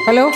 hello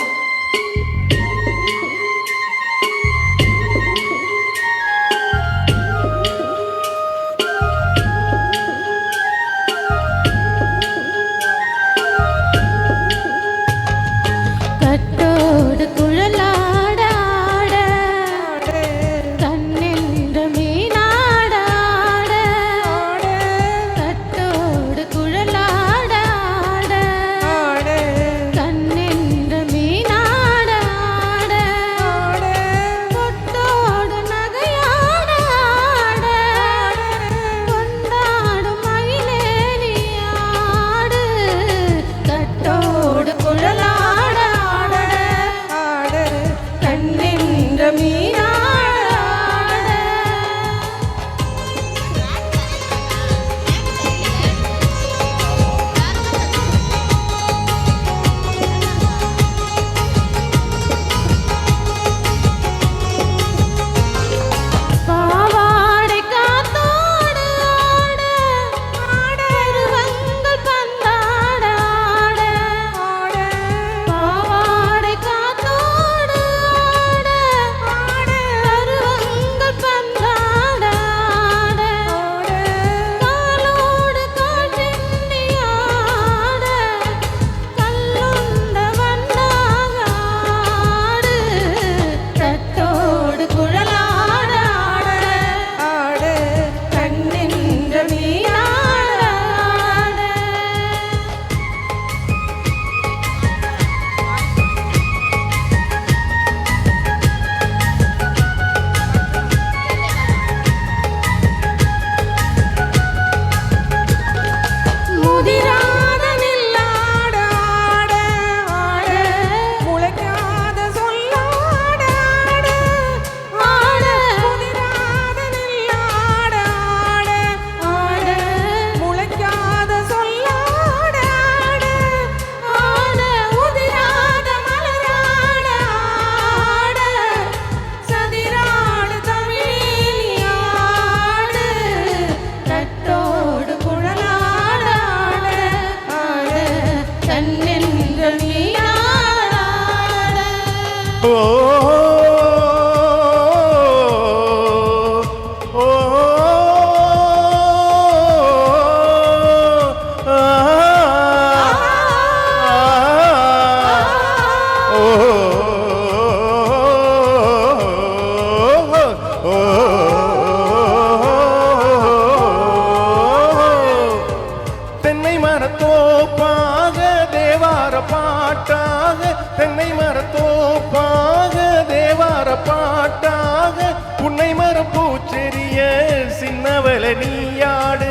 நீயாடு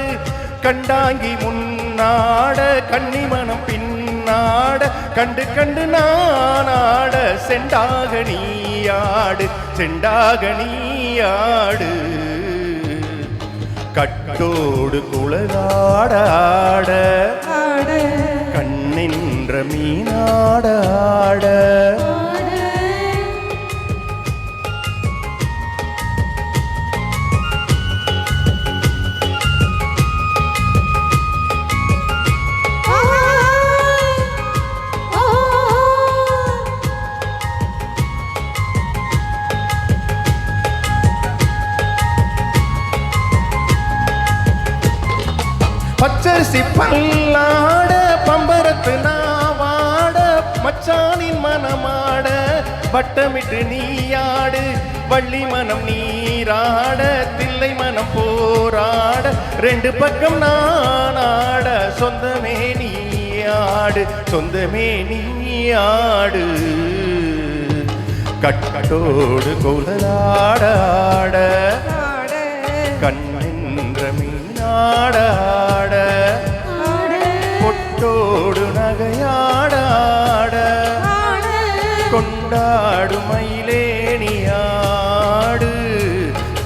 கண்டாங்கி முன்னாட கன்னிமணம் பின்னாட கண்டு கண்டு நானாட செண்டாக நீயாடு செண்டாக நீயாடு கட்டோடு குழலாடாட கண்ணின்ற மீனாடாட பச்சரிசி பல்லாட பம்பரத்து நாவாட மச்சானின் மனமாட வட்டமிட்டு நீயாடு வள்ளி மனம் நீராட தில்லை மனம் போராட ரெண்டு பக்கம் நானாட சொந்தமே நீயாடு சொந்தமே நீயாடு கட்டோடு குழலாடாட கண்ணின்ற மீனாடாட பொட்டோடு நகையாடாட கொண்டாடு மயிலேனியாடு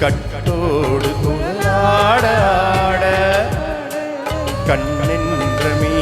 கட்டோடு குழலாடாட கண்ணின்ற மீ